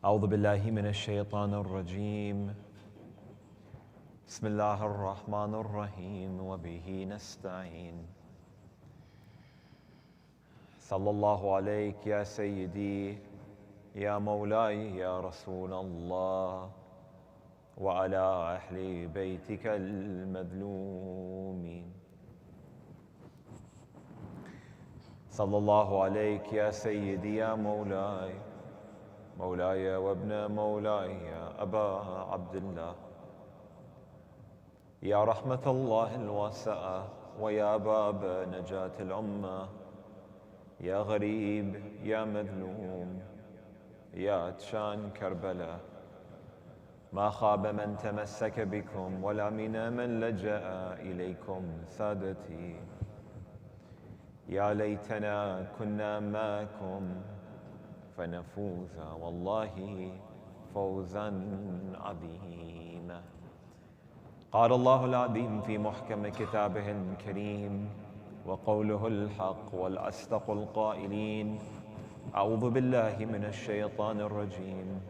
أعوذ بالله من الشيطان الرجيم بسم الله الرحمن الرحيم وبه نستعين صلى الله عليك يا سيدي يا مولاي يا رسول الله وعلى أهل بيتك المذلومين صلى الله عليك يا سيدي يا مولاي مولاي وابن مولاي يا أبا عبد الله يا رحمة الله الواسعة ويا باب نجاة الأمة يا غريب يا مذلوم يا عطشان كربلاء ما خاب من تمسك بكم ولا من من لجأ إليكم سادتي يا ليتنا كنا معكم فنفوز والله فوزا عظيما قال الله العظيم في محكم كتابه الكريم وقوله الحق والأصدق القائلين أعوذ بالله من الشيطان الرجيم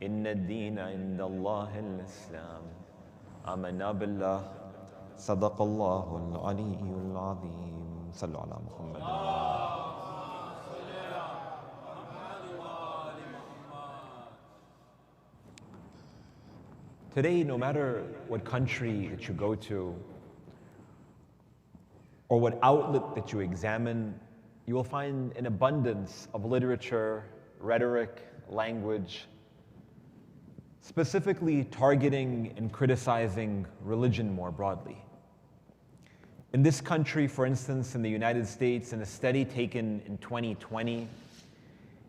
إن الدين عند الله الإسلام آمنا بالله صدق الله العلي العظيم صلوا على محمد Today, no matter what country that you go to or what outlet that you examine, you will find an abundance of literature, rhetoric, language, specifically targeting and criticizing religion more broadly. In this country, for instance, in the United States, in a study taken in 2020,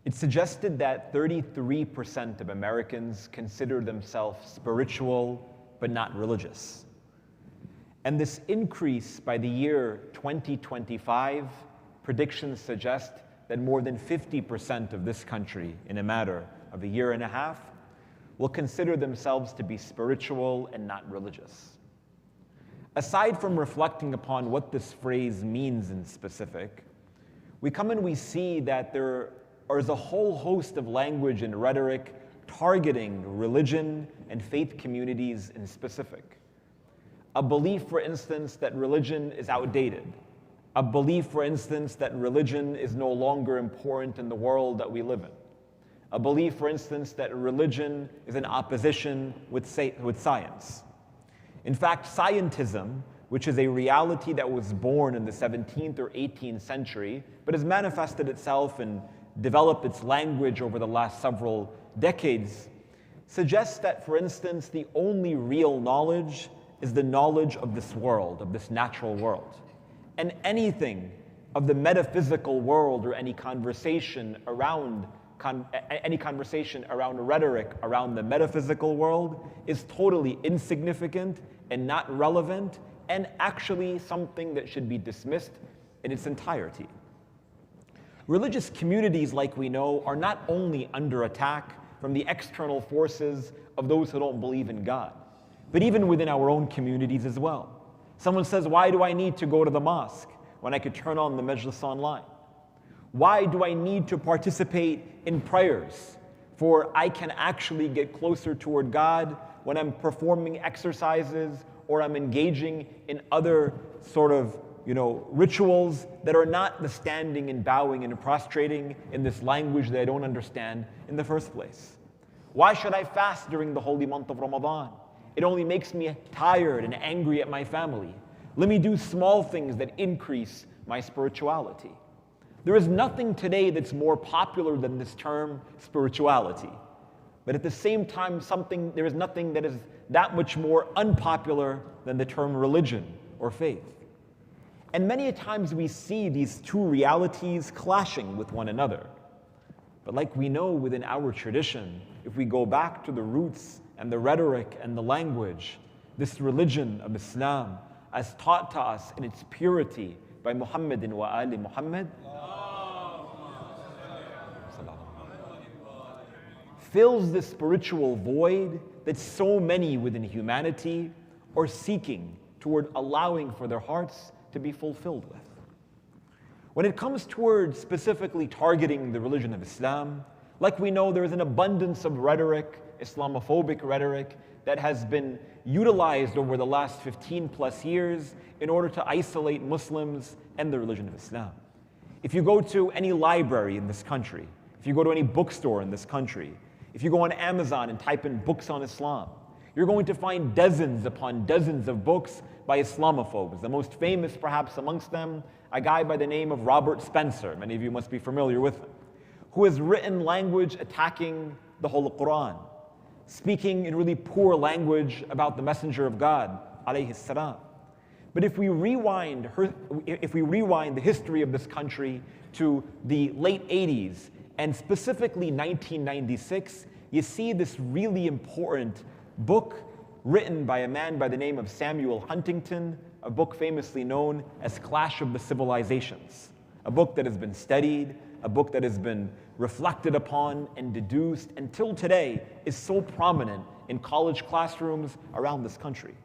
it suggested that 33% of Americans consider themselves spiritual but not religious. And this increase by the year 2025, predictions suggest that more than 50% of this country, in a matter of a year and a half, will consider themselves to be spiritual and not religious. Aside from reflecting upon what this phrase means in specific, we come and we see that there is a whole host of language and rhetoric targeting religion and faith communities in specific. A belief, for instance, that religion is outdated. A belief, for instance, that religion is no longer important in the world that we live in. A belief, for instance, that religion is in opposition with science. In fact, scientism, which is a reality that was born in the 17th or 18th century, but has manifested itself and developed its language over the last several decades, suggests that, for instance, the only real knowledge is the knowledge of this world, of this natural world. And anything of the metaphysical world or any conversation around rhetoric around the metaphysical world is totally insignificant and not relevant, and actually something that should be dismissed in its entirety. Religious communities, like we know, are not only under attack from the external forces of those who don't believe in God, but even within our own communities as well. Someone says, why do I need to go to the mosque when I could turn on the majlis online? Why do I need to participate in prayers? For I can actually get closer toward God when I'm performing exercises or I'm engaging in other sort of rituals that are not the standing and bowing and prostrating in this language that I don't understand in the first place. Why should I fast during the holy month of Ramadan? It only makes me tired and angry at my family. Let me do small things that increase my spirituality. There is nothing today that's more popular than this term spirituality. But at the same time, there is nothing that is that much more unpopular than the term religion or faith. And many times we see these two realities clashing with one another. But like we know within our tradition, if we go back to the roots and the rhetoric and the language, this religion of Islam, as taught to us in its purity by Muhammadin wa ali Muhammad, fills the spiritual void that so many within humanity are seeking toward allowing for their hearts to be fulfilled with. When it comes toward specifically targeting the religion of Islam, Like we know there is an abundance of rhetoric, Islamophobic rhetoric, that has been utilized over the last 15 plus years in order to isolate Muslims and the religion of Islam. If you go to any library in this country, if you go to any bookstore in this country, if you go on Amazon and type in books on Islam, you're going to find dozens upon dozens of books by Islamophobes. The most famous, perhaps amongst them, a guy by the name of Robert Spencer. Many of you must be familiar with him, who has written language attacking the Holy Quran, speaking in really poor language about the Messenger of God, alayhi salam. But if we rewind the history of this country to the late 80s, and specifically 1996, you see this really important book written by a man by the name of Samuel Huntington, a book famously known as Clash of the Civilizations, a book that has been studied, a book that has been reflected upon and deduced until today is so prominent in college classrooms around this country,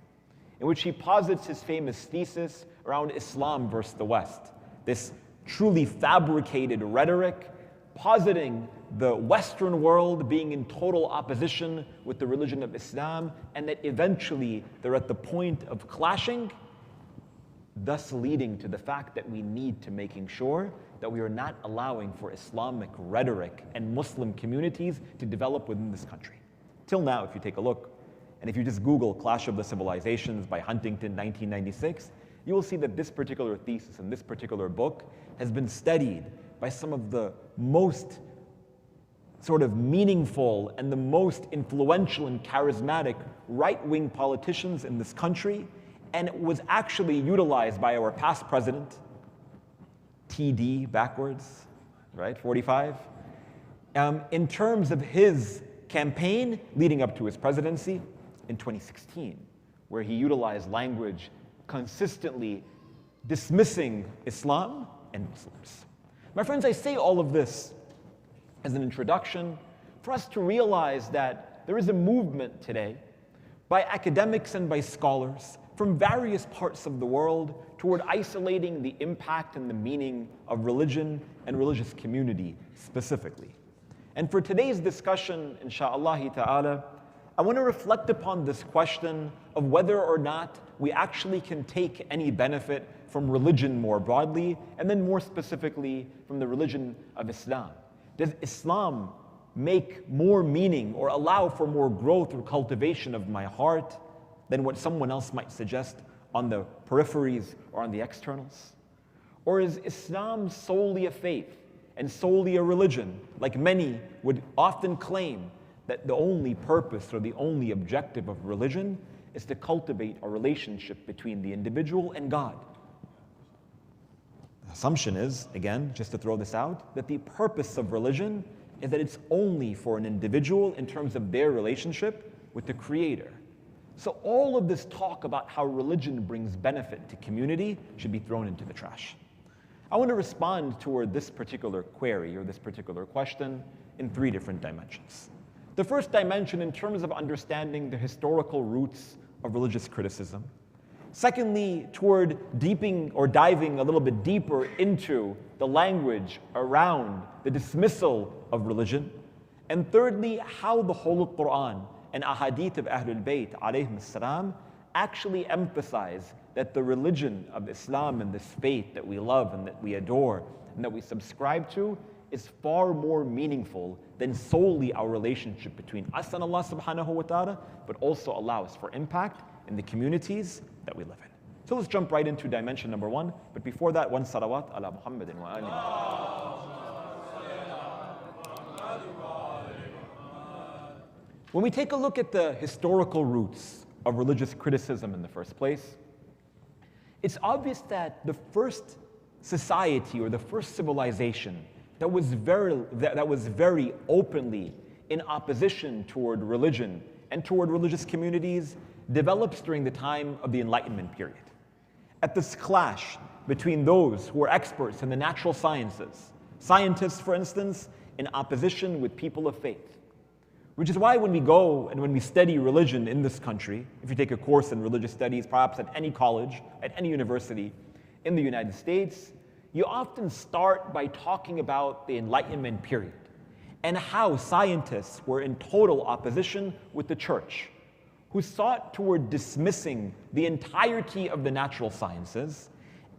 in which he posits his famous thesis around Islam versus the West, this truly fabricated rhetoric positing the Western world being in total opposition with the religion of Islam, and that eventually they're at the point of clashing, thus leading to the fact that we need to making sure that we are not allowing for Islamic rhetoric and Muslim communities to develop within this country. Till now, if you take a look, and if you just Google Clash of the Civilizations by Huntington, 1996, you will see that this particular thesis and this particular book has been studied by some of the most sort of meaningful and the most influential and charismatic right-wing politicians in this country, and it was actually utilized by our past president, TD backwards, right, 45, in terms of his campaign leading up to his presidency in 2016, where he utilized language consistently dismissing Islam and Muslims. My friends, I say all of this as an introduction for us to realize that there is a movement today by academics and by scholars from various parts of the world toward isolating the impact and the meaning of religion and religious community specifically. And for today's discussion, insha'Allah ta'ala, I want to reflect upon this question of whether or not we actually can take any benefit from religion more broadly, and then more specifically from the religion of Islam. Does Islam make more meaning or allow for more growth or cultivation of my heart than what someone else might suggest on the peripheries or on the externals? Or is Islam solely a faith and solely a religion, like many would often claim that the only purpose or the only objective of religion is to cultivate a relationship between the individual and God? The assumption is, again, just to throw this out, that the purpose of religion is that it's only for an individual in terms of their relationship with the Creator. So all of this talk about how religion brings benefit to community should be thrown into the trash. I want to respond toward this particular query or this particular question in three different dimensions. The first dimension in terms of understanding the historical roots of religious criticism. Secondly, toward diving a little bit deeper into the language around the dismissal of religion. And thirdly, how the Holy Quran and ahadith of Ahlul Bayt alayhim salam actually emphasize that the religion of Islam and this faith that we love and that we adore and that we subscribe to is far more meaningful than solely our relationship between us and Allah subhanahu wa ta'ala, but also allows for impact in the communities that we live in. So let's jump right into dimension number one. But before that, one salawat ala Muhammadin wa ali. When we take a look at the historical roots of religious criticism in the first place, it's obvious that the first society or the first civilization that was very openly in opposition toward religion and toward religious communities develops during the time of the Enlightenment period. At this clash between those who are experts in the natural sciences, scientists, for instance, in opposition with people of faith. Which is why when we go and when we study religion in this country, if you take a course in religious studies, perhaps at any college, at any university in the United States, you often start by talking about the Enlightenment period. and how scientists were in total opposition with the church, who sought toward dismissing the entirety of the natural sciences,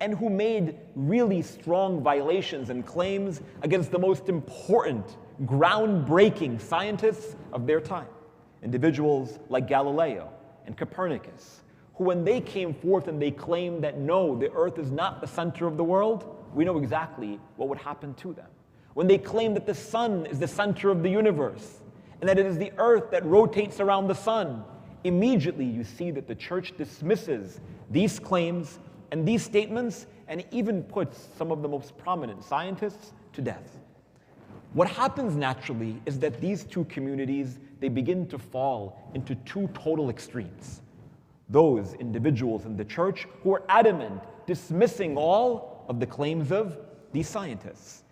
and who made really strong violations and claims against the most important, groundbreaking scientists of their time. Individuals like Galileo and Copernicus, who when they came forth and they claimed that no, the earth is not the center of the world, we know exactly what would happen to them. When they claimed that the sun is the center of the universe, and that it is the earth that rotates around the sun, immediately you see that the church dismisses these claims and these statements, and even puts some of the most prominent scientists to death. What happens naturally is that these two communities, they begin to fall into two total extremes. Those individuals in the church who are adamant, dismissing all of the claims of these scientists.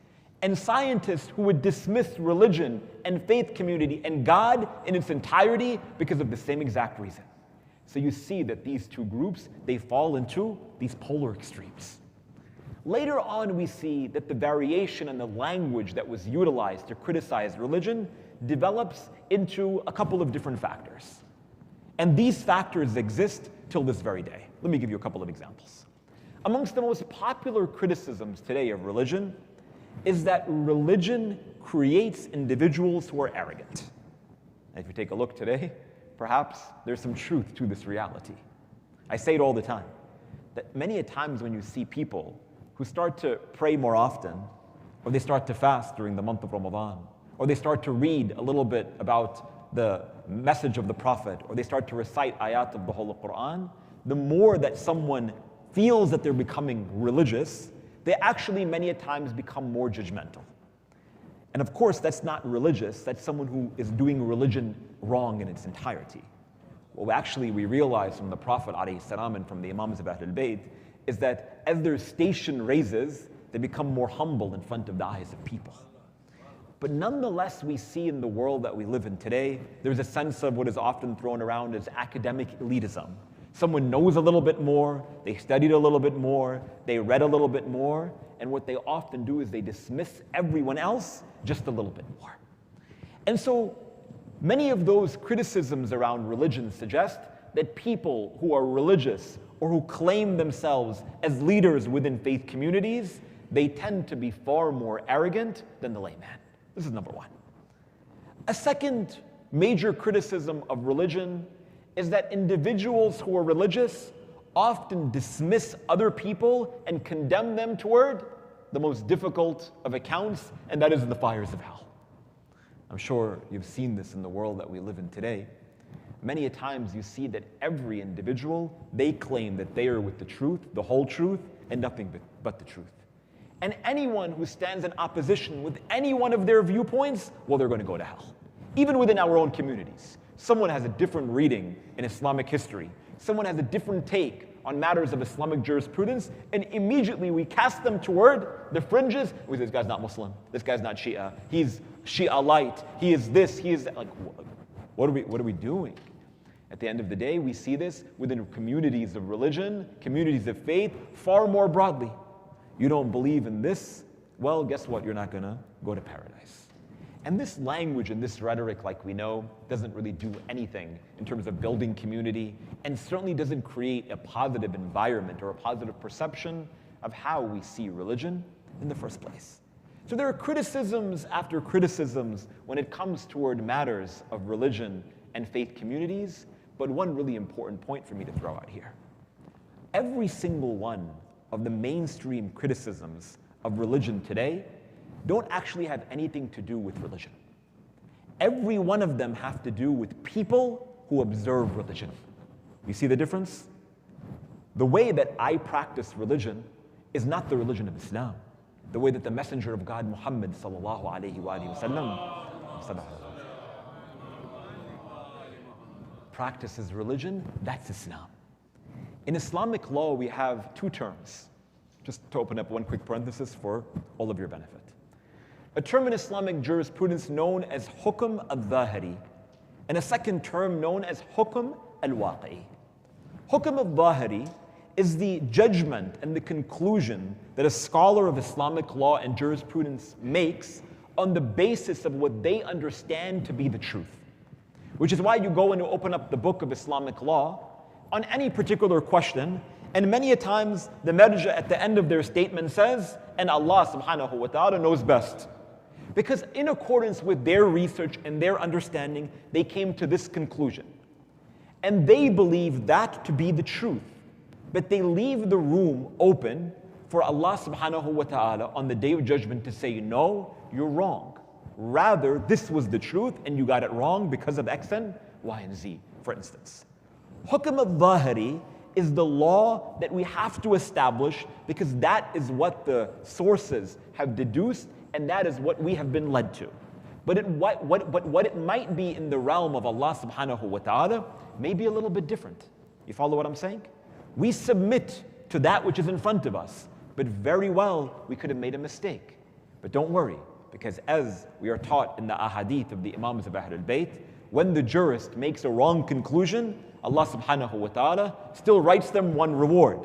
And scientists who would dismiss religion and faith community and God in its entirety because of the same exact reason. So you see that these two groups, they fall into these polar extremes. Later on, we see that the variation in the language that was utilized to criticize religion develops into a couple of different factors. And these factors exist till this very day. Let me give you a couple of examples. Amongst the most popular criticisms today of religion is that religion creates individuals who are arrogant. And if you take a look today, perhaps there's some truth to this reality. I say it all the time, that many a times when you see people who start to pray more often, or they start to fast during the month of Ramadan, or they start to read a little bit about the message of the Prophet, or they start to recite ayat of the Holy Quran, the more that someone feels that they're becoming religious, they actually many a times become more judgmental. And of course, that's not religious, that's someone who is doing religion wrong in its entirety. What actually we realize from the Prophet ﷺ and from the Imams of Ahlul Bayt is that as their station raises, they become more humble in front of the eyes of people. But nonetheless, we see in the world that we live in today, there's a sense of what is often thrown around as academic elitism. Someone knows a little bit more, they studied a little bit more, they read a little bit more, and what they often do is they dismiss everyone else just a little bit more. And so many of those criticisms around religion suggest that people who are religious or who claim themselves as leaders within faith communities, they tend to be far more arrogant than the layman. This is number one. A second major criticism of religion is that individuals who are religious often dismiss other people and condemn them toward the most difficult of accounts, and that is the fires of hell. I'm sure you've seen this in the world that we live in today. Many a times you see that every individual, they claim that they are with the truth, the whole truth, and nothing but the truth. And anyone who stands in opposition with any one of their viewpoints, well, they're going to go to hell. Even within our own communities. Someone has a different reading in Islamic history. Someone has a different take on matters of Islamic jurisprudence, and immediately we cast them toward the fringes. We say, this guy's not Muslim, this guy's not Shia, he's Shia light, he is this, he is that. Like, what are we doing? At the end of the day, we see this within communities of religion, communities of faith, far more broadly. You don't believe in this? Well, guess what? You're not going to go to paradise. And this language and this rhetoric, like we know, doesn't really do anything in terms of building community, and certainly doesn't create a positive environment or a positive perception of how we see religion in the first place. So there are criticisms after criticisms when it comes toward matters of religion and faith communities, but one really important point for me to throw out here. Every single one of the mainstream criticisms of religion today don't actually have anything to do with religion. Every one of them have to do with people who observe religion. You see the difference? The way that I practice religion is not the religion of Islam. The way that the Messenger of God, Muhammad sallallahu alaihi wasallam, practices religion, that's Islam. In Islamic law, we have two terms. Just to open up one quick parenthesis for all of your benefit. A term in Islamic jurisprudence known as hukm al-dhahiri, and a second term known as hukm al-waqi'i. Hukm al-dhahiri is the judgment and the conclusion that a scholar of Islamic law and jurisprudence makes on the basis of what they understand to be the truth. Which is why you go and open up the book of Islamic law on any particular question, and many a times the marja at the end of their statement says, and Allah subhanahu wa ta'ala knows best. Because in accordance with their research and their understanding, they came to this conclusion. And they believe that to be the truth. But they leave the room open for Allah subhanahu wa ta'ala on the day of judgment to say, no, you're wrong. Rather, this was the truth and you got it wrong because of X and Y and Z, for instance. Hukm al-Zahiri is the law that we have to establish because that is what the sources have deduced and that is what we have been led to. But what it might be in the realm of Allah subhanahu wa ta'ala may be a little bit different. You follow what I'm saying? We submit to that which is in front of us, but very well we could have made a mistake. But don't worry, because as we are taught in the ahadith of the Imams of Ahlul Bayt, when the jurist makes a wrong conclusion, Allah subhanahu wa ta'ala still writes them one reward.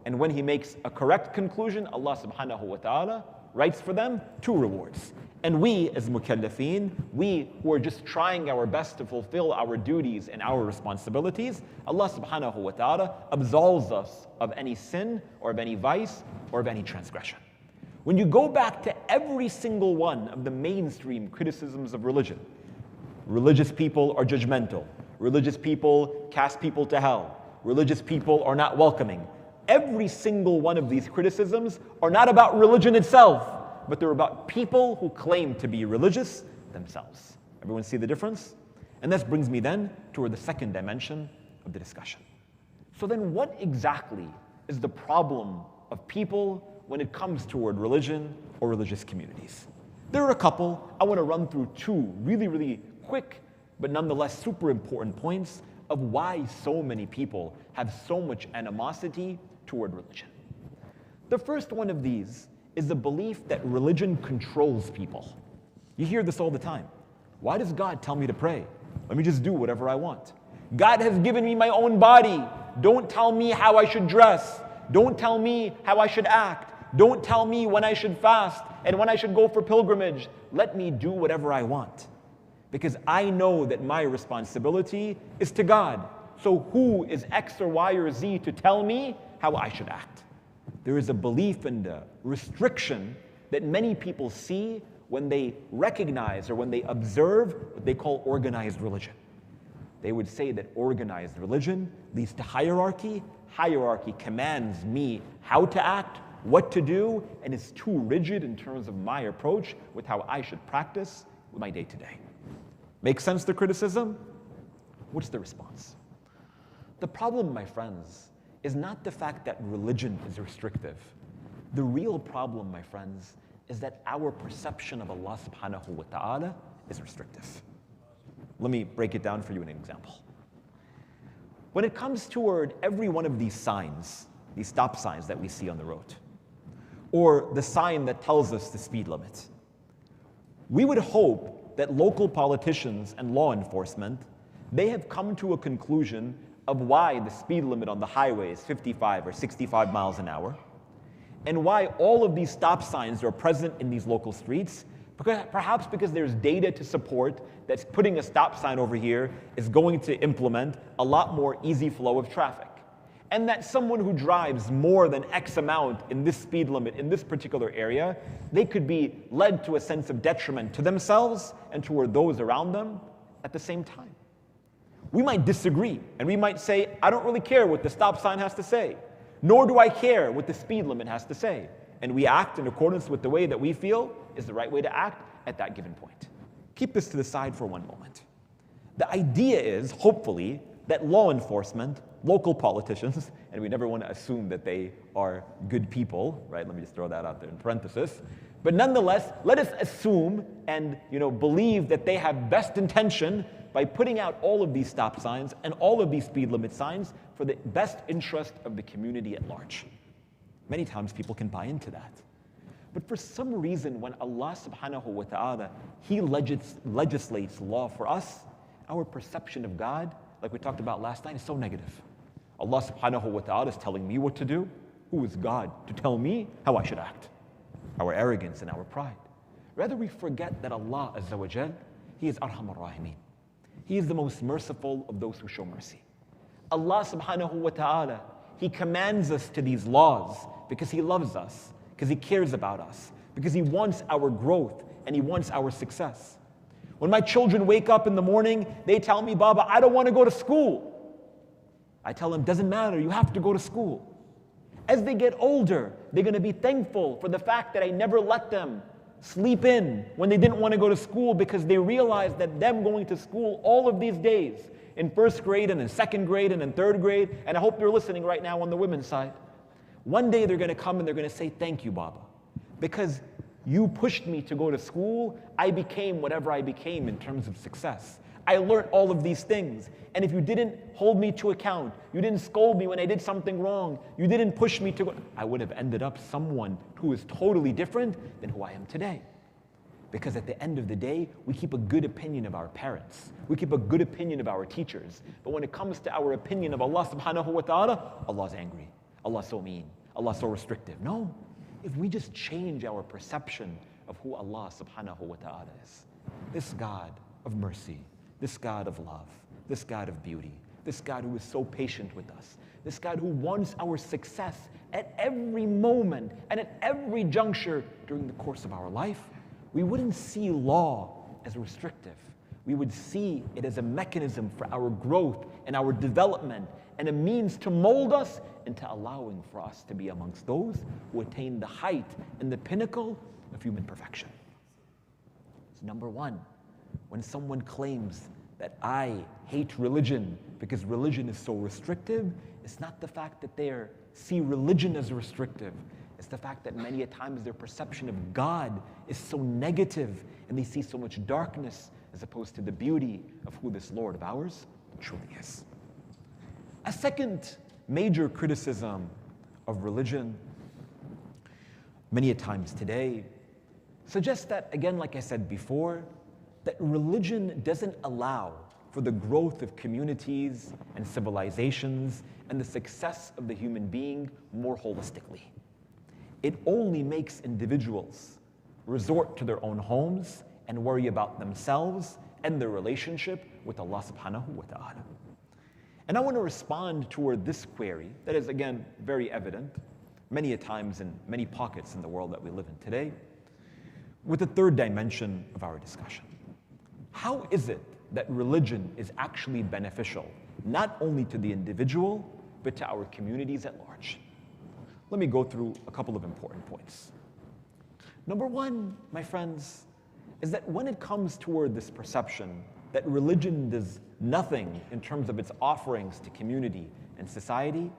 And when he makes a correct conclusion, Allah subhanahu wa ta'ala writes for them two rewards. And we as mukallafeen, we who are just trying our best to fulfill our duties and our responsibilities, Allah subhanahu wa ta'ala absolves us of any sin or of any vice or of any transgression. When you go back to every single one of the mainstream criticisms of religion, religious people are judgmental, religious people cast people to hell, religious people are not welcoming. Every single one of these criticisms are not about religion itself, but they're about people who claim to be religious themselves. Everyone see the difference? And this brings me then toward the second dimension of the discussion. So then what exactly is the problem of people when it comes toward religion or religious communities? There are a couple. I want to run through two really, really quick, but nonetheless super important points of why so many people have so much animosity toward religion. The first one of these is the belief that religion controls people. You hear this all the time. Why does God tell me to pray? Let me just do whatever I want. God has given me my own body. Don't tell me how I should dress. Don't tell me how I should act. Don't tell me when I should fast and when I should go for pilgrimage. Let me do whatever I want. Because I know that my responsibility is to God. So who is X or Y or Z to tell me how I should act? There is a belief and a restriction that many people see when they recognize or when they observe what they call organized religion. They would say that organized religion leads to hierarchy. Hierarchy commands me how to act, what to do, and is too rigid in terms of my approach with how I should practice my day-to-day. Make sense, the criticism? What's the response? The problem, my friends, is not the fact that religion is restrictive. The real problem, my friends, is that our perception of Allah subhanahu wa ta'ala is restrictive. Let me break it down for you in an example. When it comes toward every one of these signs, these stop signs that we see on the road, or the sign that tells us the speed limit, we would hope that local politicians and law enforcement, they have come to a conclusion of why the speed limit on the highway is 55 or 65 miles an hour, and why all of these stop signs are present in these local streets, perhaps because there's data to support that putting a stop sign over here is going to implement a lot more easy flow of traffic. And that someone who drives more than X amount in this speed limit in this particular area, they could be led to a sense of detriment to themselves and toward those around them at the same time. We might disagree, and we might say, I don't really care what the stop sign has to say, nor do I care what the speed limit has to say. And we act in accordance with the way that we feel is the right way to act at that given point. Keep this to the side for one moment. The idea is, hopefully, that law enforcement, local politicians, and we never want to assume that they are good people, right? Let me just throw that out there in parenthesis. But nonetheless, let us assume and believe that they have best intention by putting out all of these stop signs and all of these speed limit signs for the best interest of the community at large. Many times people can buy into that. But for some reason, when Allah subhanahu wa ta'ala, He legislates law for us, our perception of God, like we talked about last night, is so negative. Allah subhanahu wa ta'ala is telling me what to do. Who is God to tell me how I should act? Our arrogance and our pride. Rather, we forget that Allah Azza wa Jal, He is Arhamar Rahimeen. He is the most merciful of those who show mercy. Allah subhanahu wa ta'ala, He commands us to these laws because He loves us, because He cares about us, because He wants our growth and He wants our success. When my children wake up in the morning, they tell me, Baba, I don't want to go to school. I tell them, doesn't matter, you have to go to school. As they get older, they're going to be thankful for the fact that I never let them sleep in when they didn't want to go to school, because they realized that them going to school all of these days, in first grade and in second grade and in third grade, and I hope they're listening right now on the women's side, one day they're going to come and they're going to say, thank you, Baba, because you pushed me to go to school. I became whatever I became in terms of success. I learned all of these things. And if you didn't hold me to account, you didn't scold me when I did something wrong, you didn't push me to go, I would have ended up someone who is totally different than who I am today. Because at the end of the day, we keep a good opinion of our parents. We keep a good opinion of our teachers. But when it comes to our opinion of Allah subhanahu wa ta'ala, Allah's angry. Allah's so mean. Allah's so restrictive. No. If we just change our perception of who Allah subhanahu wa ta'ala is, this God of mercy, this God of love, this God of beauty, this God who is so patient with us, this God who wants our success at every moment and at every juncture during the course of our life, we wouldn't see law as restrictive. We would see it as a mechanism for our growth and our development and a means to mold us into allowing for us to be amongst those who attain the height and the pinnacle of human perfection. So number one, when someone claims that I hate religion because religion is so restrictive, it's not the fact that they see religion as restrictive. It's the fact that many a times their perception of God is so negative and they see so much darkness as opposed to the beauty of who this Lord of ours truly is. A second major criticism of religion, many a times today, suggests that, again, like I said before, that religion doesn't allow for the growth of communities and civilizations and the success of the human being more holistically. It only makes individuals resort to their own homes and worry about themselves and their relationship with Allah subhanahu wa ta'ala. And I want to respond toward this query that is, again, very evident many a times in many pockets in the world that we live in today, with the third dimension of our discussion. How is it that religion is actually beneficial, not only to the individual, but to our communities at large? Let me go through a couple of important points. Number one, my friends, is that when it comes toward this perception that religion does nothing in terms of its offerings to community and society,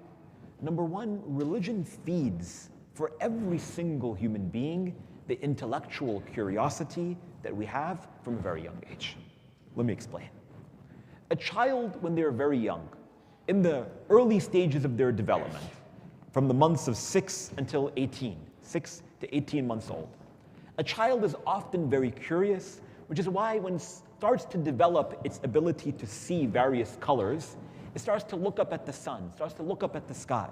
number one, religion feeds for every single human being the intellectual curiosity that we have from a very young age. Let me explain. A child, when they're very young, in the early stages of their development, from the months of 6 until 18, 6 to 18 months old, a child is often very curious, which is why when it starts to develop its ability to see various colors, it starts to look up at the sun, starts to look up at the sky.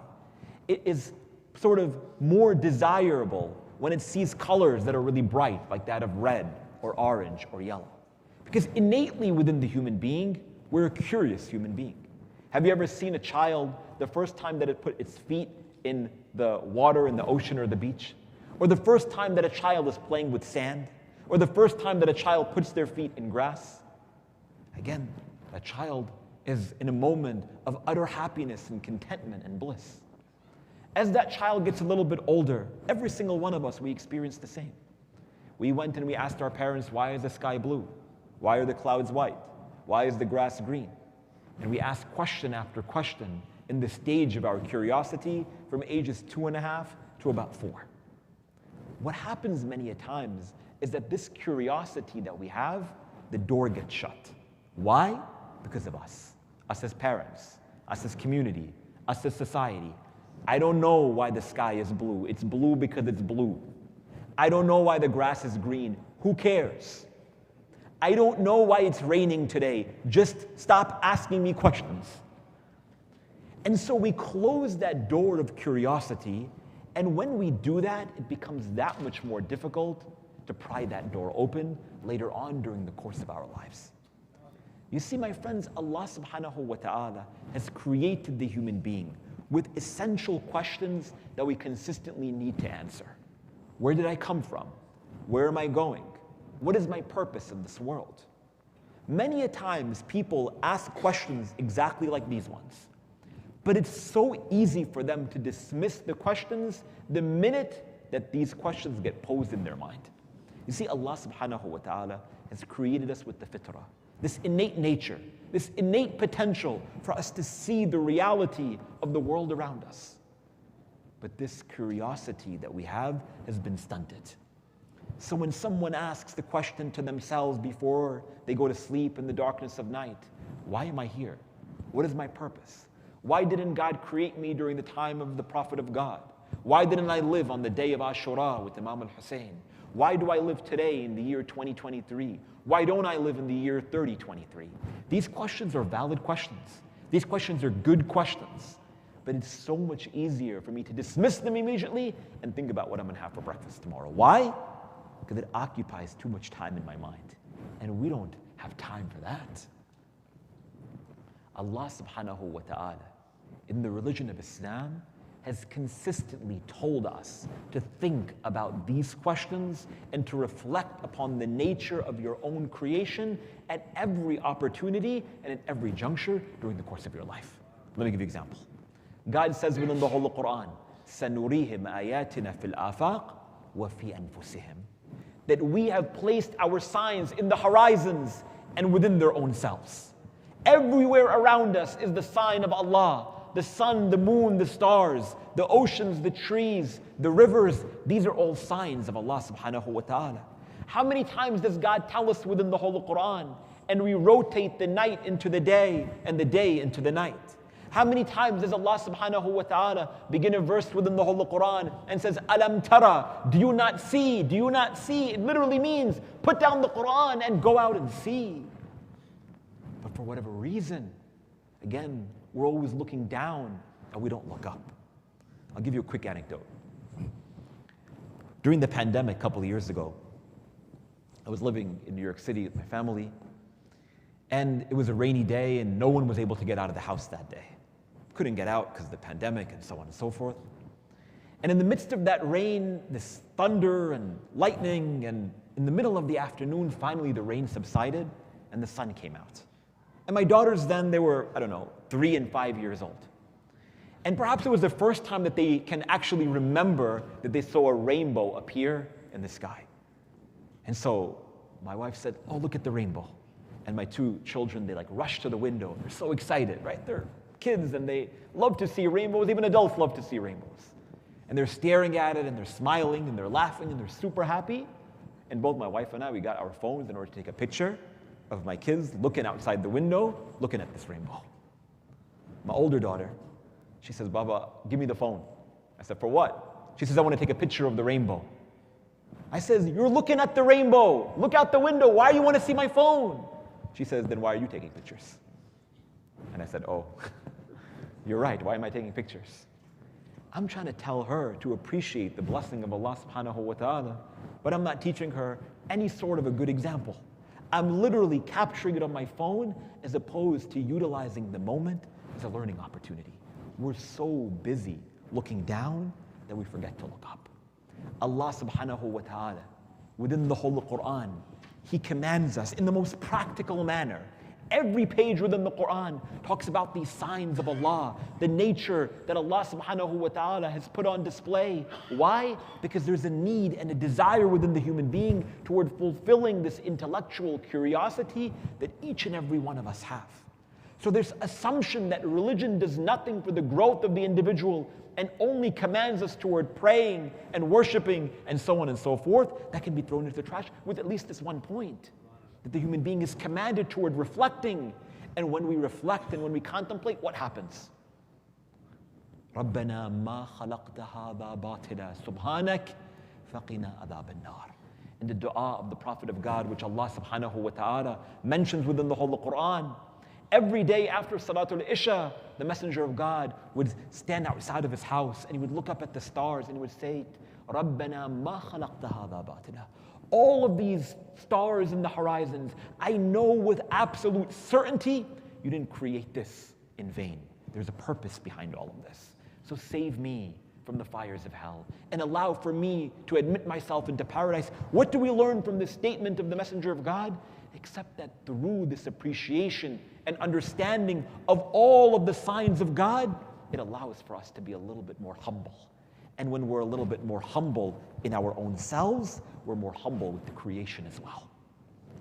It is sort of more desirable when it sees colors that are really bright, like that of red or orange or yellow. Because innately within the human being, we're a curious human being. Have you ever seen a child the first time that it put its feet in the water in the ocean or the beach? Or the first time that a child is playing with sand? Or the first time that a child puts their feet in grass? Again, that child is in a moment of utter happiness and contentment and bliss. As that child gets a little bit older, every single one of us, we experience the same. We went and we asked our parents, why is the sky blue? Why are the clouds white? Why is the grass green? And we asked question after question in the stage of our curiosity from ages 2.5 to about 4. What happens many a times is that this curiosity that we have, the door gets shut. Why? Because of us. Us as parents, us as community, us as society. I don't know why the sky is blue. It's blue because it's blue. I don't know why the grass is green. Who cares? I don't know why it's raining today. Just stop asking me questions. And so we close that door of curiosity, and when we do that, it becomes that much more difficult to pry that door open later on during the course of our lives. You see, my friends, Allah subhanahu wa ta'ala has created the human being with essential questions that we consistently need to answer. Where did I come from? Where am I going? What is my purpose in this world? Many a times people ask questions exactly like these ones. But it's so easy for them to dismiss the questions the minute that these questions get posed in their mind. You see, Allah subhanahu wa ta'ala has created us with the fitrah, this innate nature, this innate potential for us to see the reality of the world around us. But this curiosity that we have has been stunted. So when someone asks the question to themselves before they go to sleep in the darkness of night, why am I here? What is my purpose? Why didn't God create me during the time of the Prophet of God? Why didn't I live on the day of Ashura with Imam al-Hussein? Why do I live today in the year 2023? Why don't I live in the year 3023? These questions are valid questions. These questions are good questions. But it's so much easier for me to dismiss them immediately and think about what I'm going to have for breakfast tomorrow. Why? Because it occupies too much time in my mind. And we don't have time for that. Allah subhanahu wa ta'ala, in the religion of Islam, has consistently told us to think about these questions and to reflect upon the nature of your own creation at every opportunity and at every juncture during the course of your life. Let me give you an example. God says within the Holy Quran, سَنُرِيهِمْ آيَاتِنَا فِي الْآفَاقِ وَفِي أَنفُسِهِمْ, that we have placed our signs in the horizons and within their own selves. Everywhere around us is the sign of Allah. The sun, the moon, the stars, the oceans, the trees, the rivers. These are all signs of Allah subhanahu wa ta'ala. How many times does God tell us within the Holy Quran? And we rotate the night into the day and the day into the night. How many times does Allah subhanahu wa ta'ala begin a verse within the Holy Quran and says, Alam tara, do you not see? Do you not see? It literally means put down the Quran and go out and see. But for whatever reason, again, we're always looking down and we don't look up. I'll give you a quick anecdote. During the pandemic a couple of years ago, I was living in New York City with my family, and it was a rainy day and no one was able to get out of the house that day. Couldn't get out because of the pandemic and so on and so forth. And in the midst of that rain, this thunder and lightning, and in the middle of the afternoon, finally the rain subsided and the sun came out. And my daughters then, they were, 3 and 5 years old. And perhaps it was the first time that they can actually remember that they saw a rainbow appear in the sky. And so my wife said, oh, look at the rainbow. And my 2 children, they rushed to the window. They're so excited, right? They're kids and they love to see rainbows. Even adults love to see rainbows. And they're staring at it and they're smiling and they're laughing and they're super happy. And both my wife and I, we got our phones in order to take a picture of my kids looking outside the window, looking at this rainbow. My older daughter, she says, Baba, give me the phone. I said, for what? She says, I want to take a picture of the rainbow. I says, you're looking at the rainbow. Look out the window. Why do you want to see my phone? She says, then why are you taking pictures? And I said, oh, you're right. Why am I taking pictures? I'm trying to tell her to appreciate the blessing of Allah subhanahu wa ta'ala, but I'm not teaching her any sort of a good example. I'm literally capturing it on my phone as opposed to utilizing the moment as a learning opportunity. We're so busy looking down that we forget to look up. Allah subhanahu wa ta'ala, within the Holy Quran, He commands us in the most practical manner. Every page within the Quran talks about these signs of Allah, the nature that Allah subhanahu wa ta'ala has put on display. Why? Because there's a need and a desire within the human being toward fulfilling this intellectual curiosity that each and every one of us have. So there's assumption that religion does nothing for the growth of the individual and only commands us toward praying and worshiping and so on and so forth. That can be thrown into the trash with at least this one point, that the human being is commanded toward reflecting. And when we reflect and when we contemplate, what happens? رَبَّنَا مَا خَلَقْتَ هَذَا بَاطِلًا سُبْحَانَكَ فَقِنَا عَذَابَ النَّارِ. In the dua of the Prophet of God, which Allah subhanahu wa ta'ala mentions within the Holy Quran, every day after Salatul Isha, the Messenger of God would stand outside of his house and he would look up at the stars and he would say, رَبَّنَا مَا خَلَقْتَ هَذَا بَاطِلًا. all of these stars in the horizons, I know with absolute certainty you didn't create this in vain. There's a purpose behind all of this. So save me from the fires of hell and allow for me to admit myself into paradise. What do we learn from this statement of the Messenger of God? Except that through this appreciation and understanding of all of the signs of God, it allows for us to be a little bit more humble. And when we're a little bit more humble in our own selves, we're more humble with the creation as well.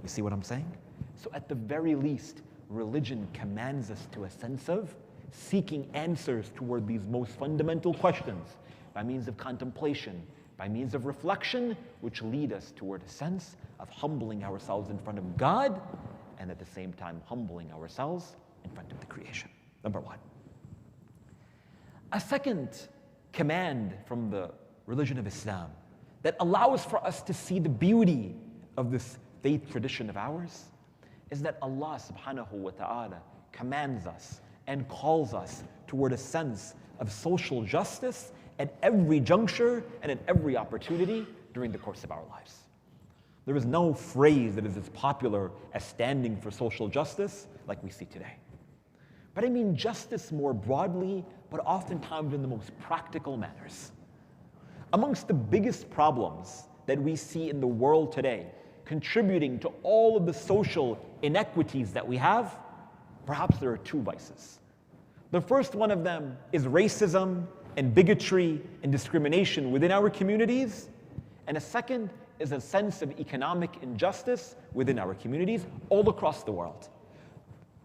You see what I'm saying? So at the very least, religion commands us to a sense of seeking answers toward these most fundamental questions by means of contemplation, by means of reflection, which lead us toward a sense of humbling ourselves in front of God and at the same time humbling ourselves in front of the creation. Number one. A second command from the religion of Islam that allows for us to see the beauty of this faith tradition of ours is that Allah subhanahu wa ta'ala commands us and calls us toward a sense of social justice at every juncture and at every opportunity during the course of our lives. There is no phrase that is as popular as standing for social justice like we see today. But I mean justice more broadly, but oftentimes in the most practical manners. Amongst the biggest problems that we see in the world today, contributing to all of the social inequities that we have, perhaps there are two vices. The first one of them is racism and bigotry and discrimination within our communities, and a second is a sense of economic injustice within our communities all across the world.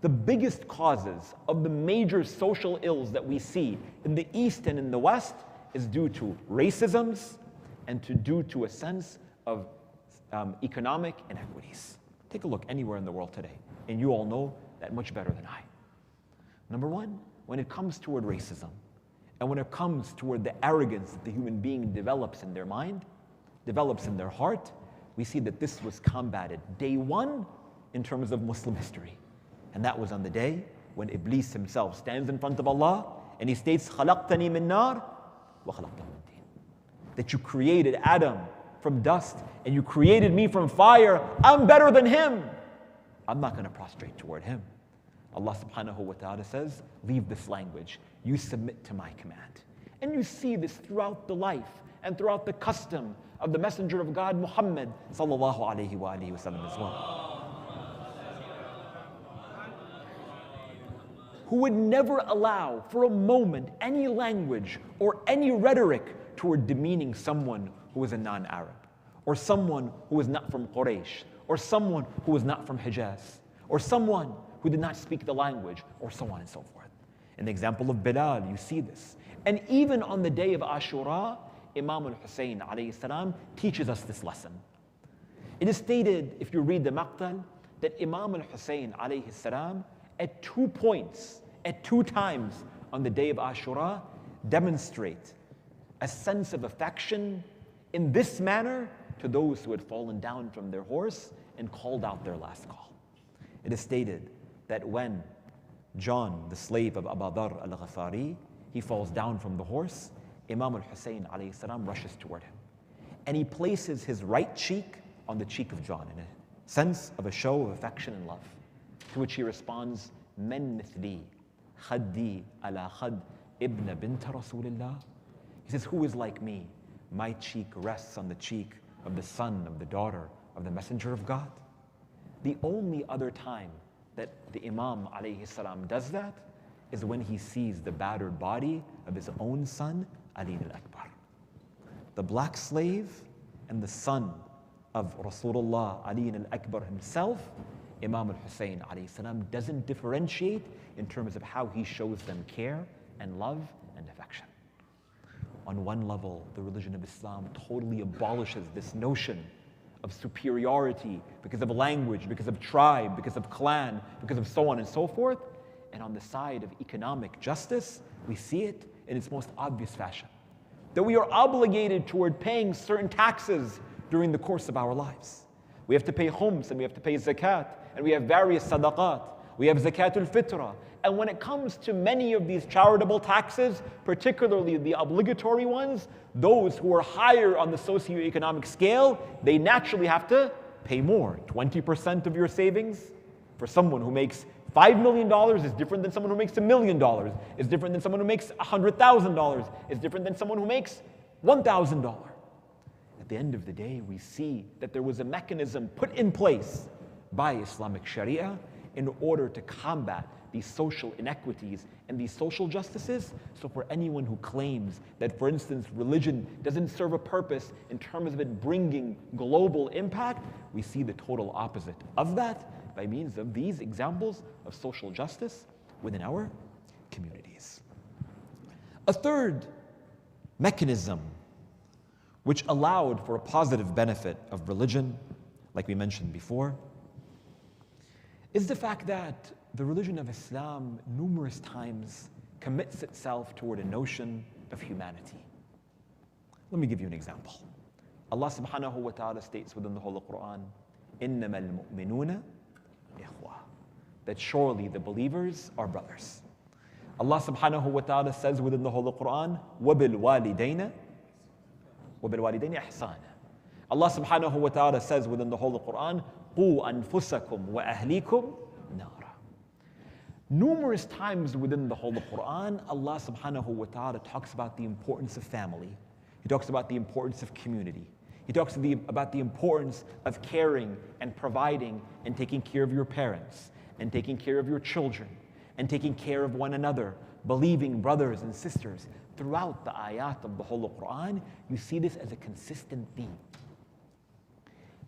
The biggest causes of the major social ills that we see in the East and in the West is due to racisms and due to a sense of economic inequities. Take a look anywhere in the world today, and you all know that much better than I. Number one, when it comes toward racism, and when it comes toward the arrogance that the human being develops in their mind, develops in their heart, we see that this was combated day one in terms of Muslim history. And that was on the day when Iblis himself stands in front of Allah and he states, خَلَقْتَنِي مِن نَارٍ وَخَلَقْتَهُ مِن طِينٍ. That you created Adam from dust and you created me from fire. I'm better than him. I'm not going to prostrate toward him. Allah subhanahu wa ta'ala says, leave this language. You submit to my command. And you see this throughout the life and throughout the custom of the Messenger of God, Muhammad sallallahu alayhi wa alihi wa sallam as well. Who would never allow for a moment any language or any rhetoric toward demeaning someone who is a non-Arab, or someone who is not from Quraysh, or someone who is not from Hijaz, or someone who did not speak the language, or so on and so forth. In the example of Bilal, you see this. And even on the day of Ashura, Imam al-Hussein alayhi salam teaches us this lesson. It is stated, if you read the Maqtal, that Imam al-Hussein alayhi salam at 2 points, at 2 times on the day of Ashura, demonstrate a sense of affection in this manner to those who had fallen down from their horse and called out their last call. It is stated that when John, the slave of Abu Dharr al-Ghafari, he falls down from the horse, Imam al-Hussein alayhi salam rushes toward him. And he places his right cheek on the cheek of John in a sense of a show of affection and love. To which he responds, Men mithli, khaddi ala khad ibn bint Rasulillah. He says, who is like me? My cheek rests on the cheek of the son of the daughter of the Messenger of God. The only other time that the Imam alayhi salam does that is when he sees the battered body of his own son, Ali al-Akbar. The black slave and the son of Rasulullah, Ali al-Akbar himself, Imam al-Hussein alayhi salam doesn't differentiate in terms of how he shows them care and love and affection. On one level, the religion of Islam totally abolishes this notion of superiority because of language, because of tribe, because of clan, because of so on and so forth. And on the side of economic justice, we see it in its most obvious fashion. That we are obligated toward paying certain taxes during the course of our lives. We have to pay khums and we have to pay zakat and we have various sadaqat. we have zakatul fitra. And when it comes to many of these charitable taxes, particularly the obligatory ones, those who are higher on the socioeconomic scale, they naturally have to pay more. 20% of your savings for someone who makes $5 million is different than someone who makes $1 million, is different than someone who makes $100,000, is different than someone who makes $1,000. At the end of the day, we see that there was a mechanism put in place by Islamic Sharia in order to combat these social inequities and these social justices. So for anyone who claims that, for instance, religion doesn't serve a purpose in terms of it bringing global impact, we see the total opposite of that by means of these examples of social justice within our communities. A third mechanism which allowed for a positive benefit of religion, like we mentioned before, is the fact that the religion of Islam numerous times commits itself toward a notion of humanity. Let me give you an example. Allah subhanahu wa ta'ala states within the Holy Quran, إِنَّمَا الْمُؤْمِنُونَ إِخْوَةٌ, that surely the believers are brothers. Allah subhanahu wa ta'ala says within the Holy Quran, وَبِالْوَالِدَيْنَ إِحْسَانًا. Allah subhanahu wa ta'ala says within the Holy Quran, قُوا أَنفُسَكُمْ وَأَهْلِيكُمْ نَارًا. Numerous times within the Holy Quran, Allah subhanahu wa ta'ala talks about the importance of family. He talks about the importance of community. He talks about the importance of caring and providing and taking care of your parents and taking care of your children and taking care of one another, believing brothers and sisters. Throughout the ayat of the Holy Quran, you see this as a consistent theme.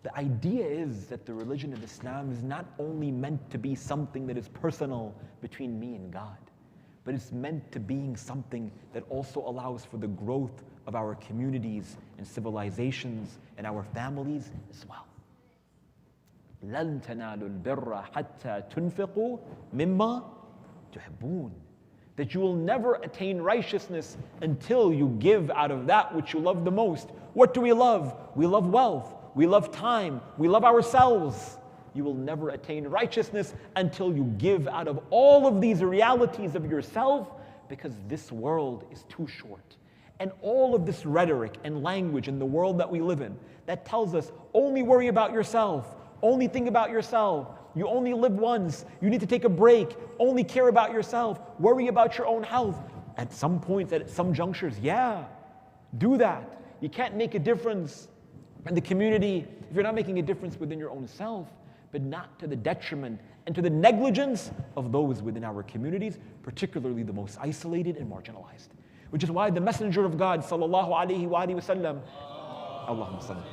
The idea is that the religion of Islam is not only meant to be something that is personal between me and God, but it's meant to being something that also allows for the growth of our communities and civilizations and our families as well. لَن تَنَالُوا الْبِرَّ حَتَّى تُنْفِقُوا مِمَّا تُحِبُّونَ. That you will never attain righteousness until you give out of that which you love the most. What do we love? We love wealth. We love time. We love ourselves. You will never attain righteousness until you give out of all of these realities of yourself, because this world is too short. And all of this rhetoric and language in the world that we live in that tells us only worry about yourself, only think about yourself, you only live once, you need to take a break, only care about yourself, worry about your own health. At some points, at some junctures, yeah, do that. You can't make a difference in the community if you're not making a difference within your own self, but not to the detriment and to the negligence of those within our communities, particularly the most isolated and marginalized. Which is why the Messenger of God, sallallahu alaihi wasallam, Allahumma salli.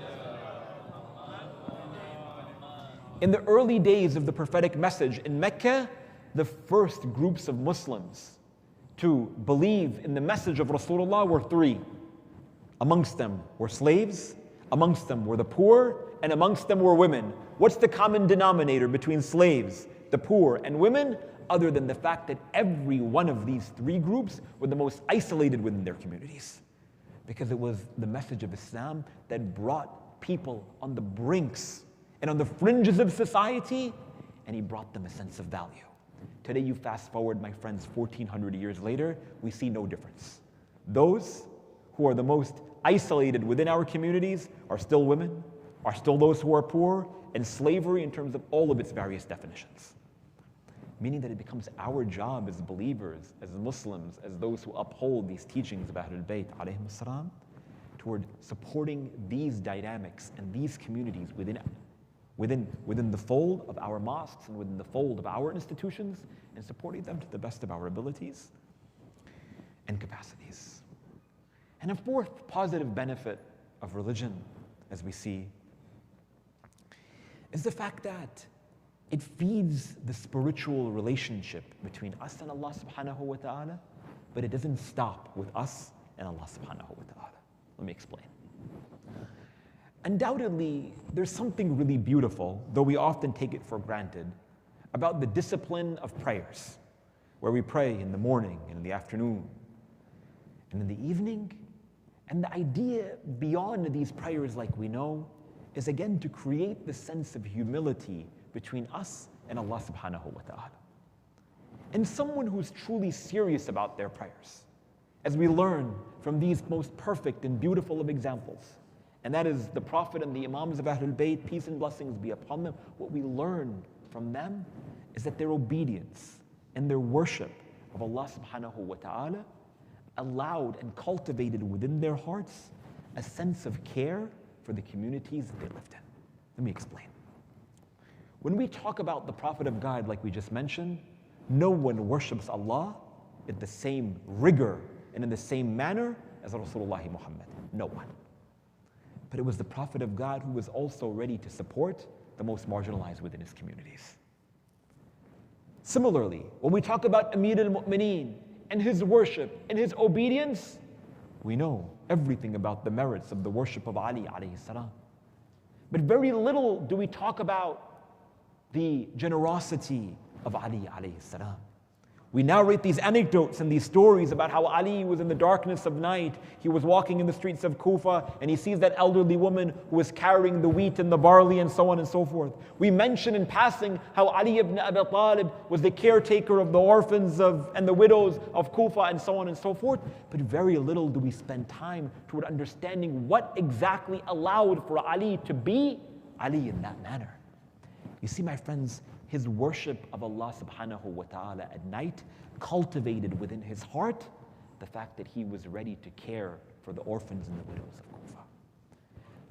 In the early days of the prophetic message in Mecca, the first groups of Muslims to believe in the message of Rasulullah were three. Amongst them were slaves, amongst them were the poor, and amongst them were women. What's the common denominator between slaves, the poor, and women, other than the fact that every one of these three groups were the most isolated within their communities? Because it was the message of Islam that brought people on the brinks and on the fringes of society, and he brought them a sense of value. Today, you fast forward, my friends, 1,400 years later, we see no difference. Those who are the most isolated within our communities are still women, are still those who are poor, and slavery in terms of all of its various definitions. Meaning that it becomes our job as believers, as Muslims, as those who uphold these teachings of Ahlul Bayt alayhim as-salam, toward supporting these dynamics and these communities within the fold of our mosques and within the fold of our institutions, and supporting them to the best of our abilities and capacities. And a fourth positive benefit of religion, as we see, is the fact that it feeds the spiritual relationship between us and Allah subhanahu wa ta'ala, but it doesn't stop with us and Allah subhanahu wa ta'ala. Let me explain. Undoubtedly, there's something really beautiful, though we often take it for granted, about the discipline of prayers, where we pray in the morning and in the afternoon and in the evening. And the idea beyond these prayers, like we know, is again to create the sense of humility between us and Allah subhanahu wa ta'ala. and someone who's truly serious about their prayers. As we learn from these most perfect and beautiful of examples, and that is the Prophet and the Imams of Ahlul Bayt, peace and blessings be upon them, what we learn from them is that their obedience and their worship of Allah subhanahu wa ta'ala allowed and cultivated within their hearts a sense of care for the communities that they lived in. Let me explain. When we talk about the Prophet of God, like we just mentioned, no one worships Allah in the same rigor and in the same manner as Rasulullah Muhammad. No one. But it was the Prophet of God who was also ready to support the most marginalized within his communities. Similarly, when we talk about Amir al-Mu'mineen and his worship and his obedience, we know everything about the merits of the worship of Ali alayhi salam. But very little do we talk about the generosity of Ali alayhi salam. We narrate these anecdotes and these stories about how Ali was in the darkness of night. He was walking in the streets of Kufa and he sees that elderly woman who was carrying the wheat and the barley and so on and so forth. We mention in passing how Ali ibn Abi Talib was the caretaker of the orphans and the widows of Kufa and so on and so forth. But very little do we spend time toward understanding what exactly allowed for Ali to be Ali in that manner. You see, my friends, his worship of Allah subhanahu wa ta'ala at night cultivated within his heart the fact that he was ready to care for the orphans and the widows of Kufa.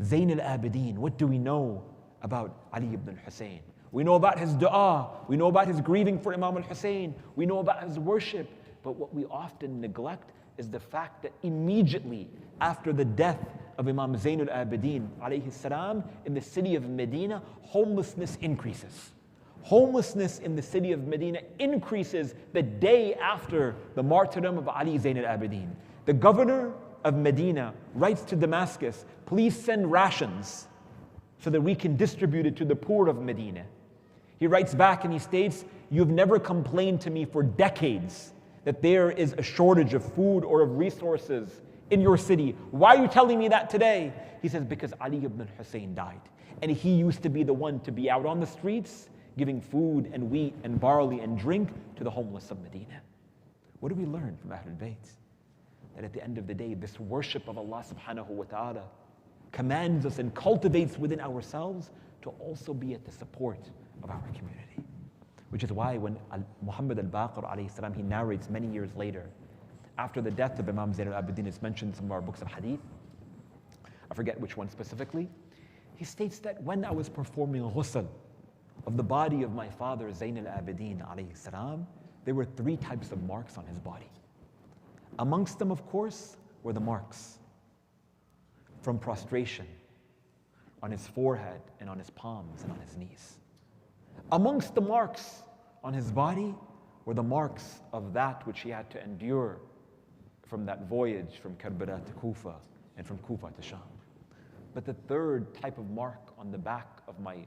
Zayn al-Abidin, what do we know about Ali ibn al-Hussein? We know about his dua, we know about his grieving for Imam al-Hussein, we know about his worship, but what we often neglect is the fact that immediately after the death of Imam Zayn al-Abidin alayhi salam in the city of Medina, homelessness increases. Homelessness in the city of Medina increases the day after the martyrdom of Ali Zayn al-Abidin. The governor of Medina writes to Damascus, please send rations so that we can distribute it to the poor of Medina. He writes back and he states, you've never complained to me for decades that there is a shortage of food or of resources in your city. Why are you telling me that today? He says, because Ali ibn Hussein died. And he used to be the one to be out on the streets giving food and wheat and barley and drink to the homeless of Medina. What do we learn from Ahlul Bayt? That at the end of the day, this worship of Allah subhanahu wa ta'ala commands us and cultivates within ourselves to also be at the support of our community. Which is why when Muhammad al-Baqir alayhi salam, he narrates many years later, after the death of Imam Zayn al-Abidin, it's mentioned in some of our books of hadith, I forget which one specifically, he states that when I was performing ghusl of the body of my father Zayn al-Abidin alayhi salam, there were 3 types of marks on his body. Amongst them, of course, were the marks from prostration on his forehead and on his palms and on his knees. Amongst the marks on his body were the marks of that which he had to endure from that voyage from Karbala to Kufa and from Kufa to Sham. But the 3rd type of mark on the back of my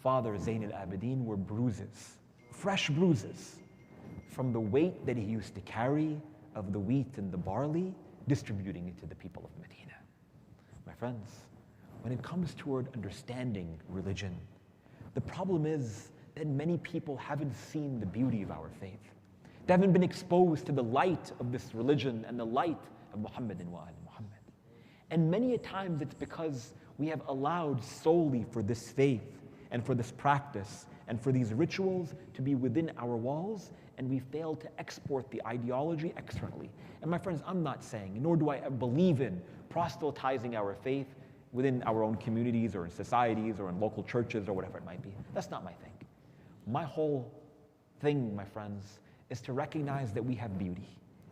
father Zayn al-Abidin were bruises, fresh bruises from the weight that he used to carry of the wheat and the barley, distributing it to the people of Medina. My friends, when it comes toward understanding religion, the problem is that many people haven't seen the beauty of our faith. They haven't been exposed to the light of this religion and the light of Muhammad and Muhammad. And many a times it's because we have allowed solely for this faith and for this practice and for these rituals to be within our walls, and we fail to export the ideology externally. And my friends, I'm not saying, nor do I believe in proselytizing our faith within our own communities or in societies or in local churches or whatever it might be. That's not my thing. My whole thing, my friends, is to recognize that we have beauty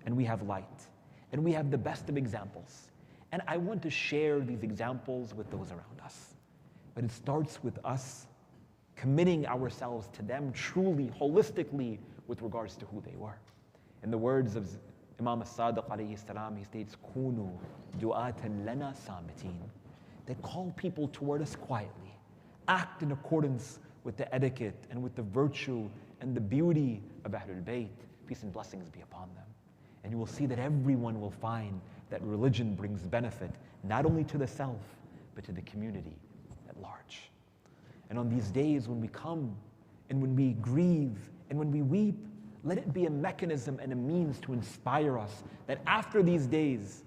and we have light and we have the best of examples. And I want to share these examples with those around us. But it starts with us committing ourselves to them truly, holistically, with regards to who they were. In the words of Imam as-Sadiq alayhi salam, he states, "Kunu du'atan lana samitin," that call people toward us quietly, act in accordance with the etiquette and with the virtue and the beauty of Ahlul Bayt, peace and blessings be upon them. And you will see that everyone will find that religion brings benefit, not only to the self, but to the community at large. And on these days when we come and when we grieve and when we weep, Let it be a mechanism and a means to inspire us that after these days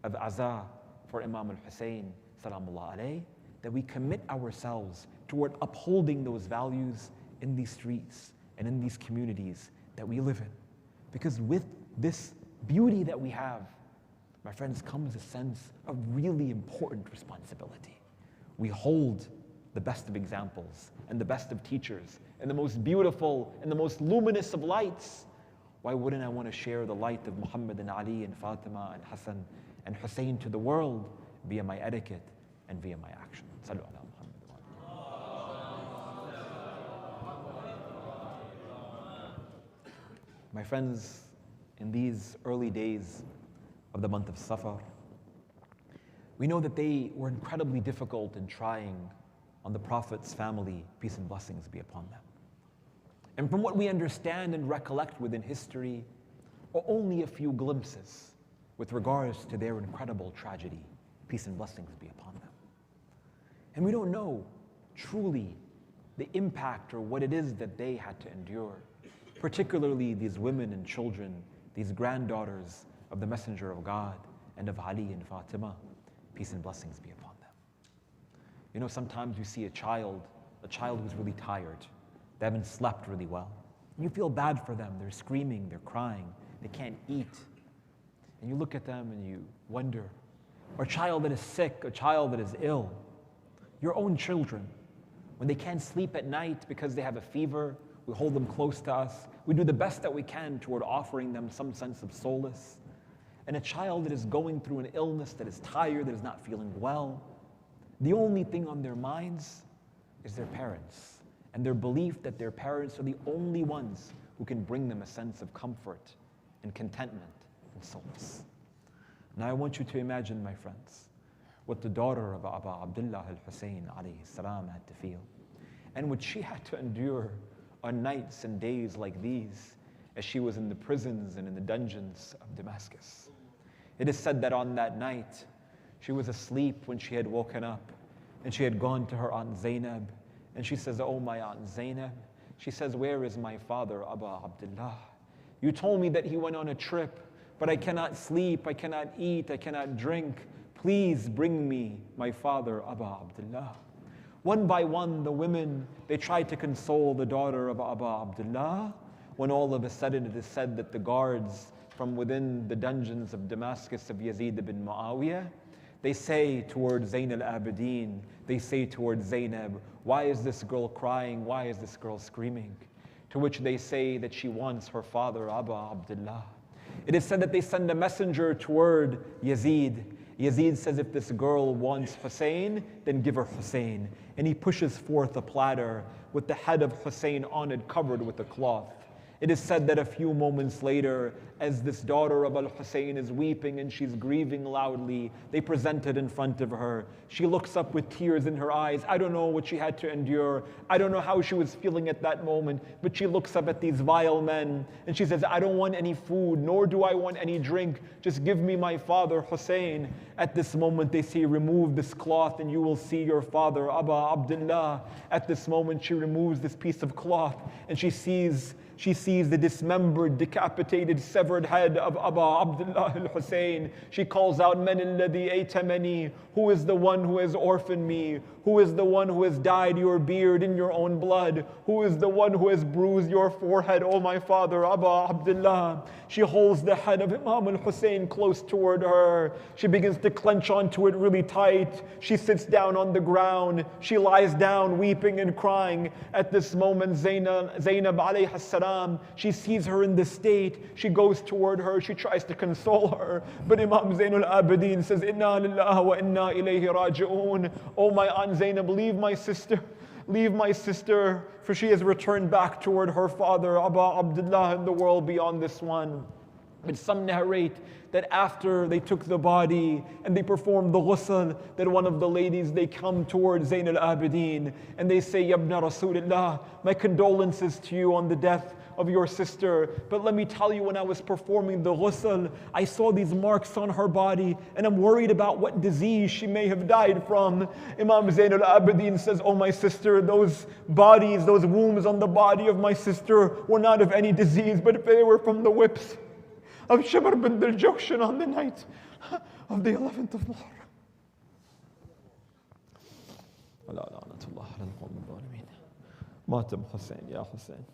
of Aza for Imam al-Hussein, salamullah alayh, that we commit ourselves toward upholding those values in these streets and in these communities that we live in. Because with this beauty that we have, my friends, comes a sense of really important responsibility. We hold the best of examples and the best of teachers and the most beautiful and the most luminous of lights. Why wouldn't I want to share the light of Muhammad and Ali and Fatima and Hassan and Hussein to the world via my etiquette and via my action? Sallu ala Muhammad. My friends, in these early days of the month of Safar, we know that they were incredibly difficult and trying on the Prophet's family, peace and blessings be upon them. And from what we understand and recollect within history, are only a few glimpses with regards to their incredible tragedy, peace and blessings be upon them. And we don't know truly the impact or what it is that they had to endure, particularly these women and children, these granddaughters of the Messenger of God and of Ali and Fatima, peace and blessings be upon them. You know, sometimes you see a child who's really tired. They haven't slept really well. You feel bad for them. They're screaming, they're crying, they can't eat. And you look at them and you wonder, or a child that is sick, a child that is ill, your own children, when they can't sleep at night because they have a fever, we hold them close to us. We do the best that we can toward offering them some sense of solace. And a child that is going through an illness, that is tired, that is not feeling well, the only thing on their minds is their parents and their belief that their parents are the only ones who can bring them a sense of comfort and contentment and solace. Now I want you to imagine, my friends, what the daughter of Abu Abdullah al-Hussein alayhi salam had to feel and what she had to endure on nights and days like these as she was in the prisons and in the dungeons of Damascus. It is said that on that night, she was asleep when she had woken up and she had gone to her Aunt Zainab and she says, "Oh, my Aunt Zainab," she says, "where is my father, Abu Abdullah? You told me that he went on a trip, but I cannot sleep, I cannot eat, I cannot drink. Please bring me my father, Abu Abdullah." One by one, the women, they tried to console the daughter of Abu Abdullah, when all of a sudden it is said that the guards from within the dungeons of Damascus of Yazid ibn Muawiyah, they say toward Zayn al-Abidin, they say toward Zainab, "Why is this girl crying? Why is this girl screaming?" To which they say that she wants her father, Abu Abdullah. It is said that they send a messenger toward Yazid. Yazid says, "If this girl wants Hussein, then give her Hussein." And he pushes forth a platter with the head of Hussein on it, covered with a cloth. It is said that a few moments later, as this daughter of al-Hussein is weeping and she's grieving loudly, they present it in front of her. She looks up with tears in her eyes. I don't know what she had to endure. I don't know how she was feeling at that moment, but she looks up at these vile men and she says, "I don't want any food, nor do I want any drink. Just give me my father, Hussein." At this moment, they say, "Remove this cloth and you will see your father, Abu Abdullah." At this moment, she removes this piece of cloth and she sees the dismembered, decapitated, severed head of Abu Abdullah al-Hussein. She calls out, "Man alladhi aytamani?" Who is the one who has orphaned me? Who is the one who has dyed your beard in your own blood? Who is the one who has bruised your forehead, O my father, Abu Abdullah? She holds the head of Imam al-Hussein close toward her. She begins to clench onto it really tight. She sits down on the ground. She lies down weeping and crying. At this moment, Zainab alayhi salam, she sees her in this state. She goes toward her. She tries to console her. But Imam Zainul Abidin says, "Inna lillahi wa inna ilayhi raji'un." "Oh my Aunt Zainab, leave my sister, for she has returned back toward her father, Abu Abdullah, in the world beyond this one." But some narrate that after they took the body and they performed the ghusl, that one of the ladies, they come towards Zayn al-Abidin and they say, Yabna Rasulullah, my condolences to you on the death of your sister. But let me tell you, when I was performing the ghusl, I saw these marks on her body and I'm worried about what disease she may have died from. Imam Zayn al-Abidin says, oh my sister, those bodies, those wounds on the body of my sister were not of any disease, but they were from the whips of Shibr bin al-Jukshan on the night of the 11th of Muharram. Matam Hussein, Ya Hussein.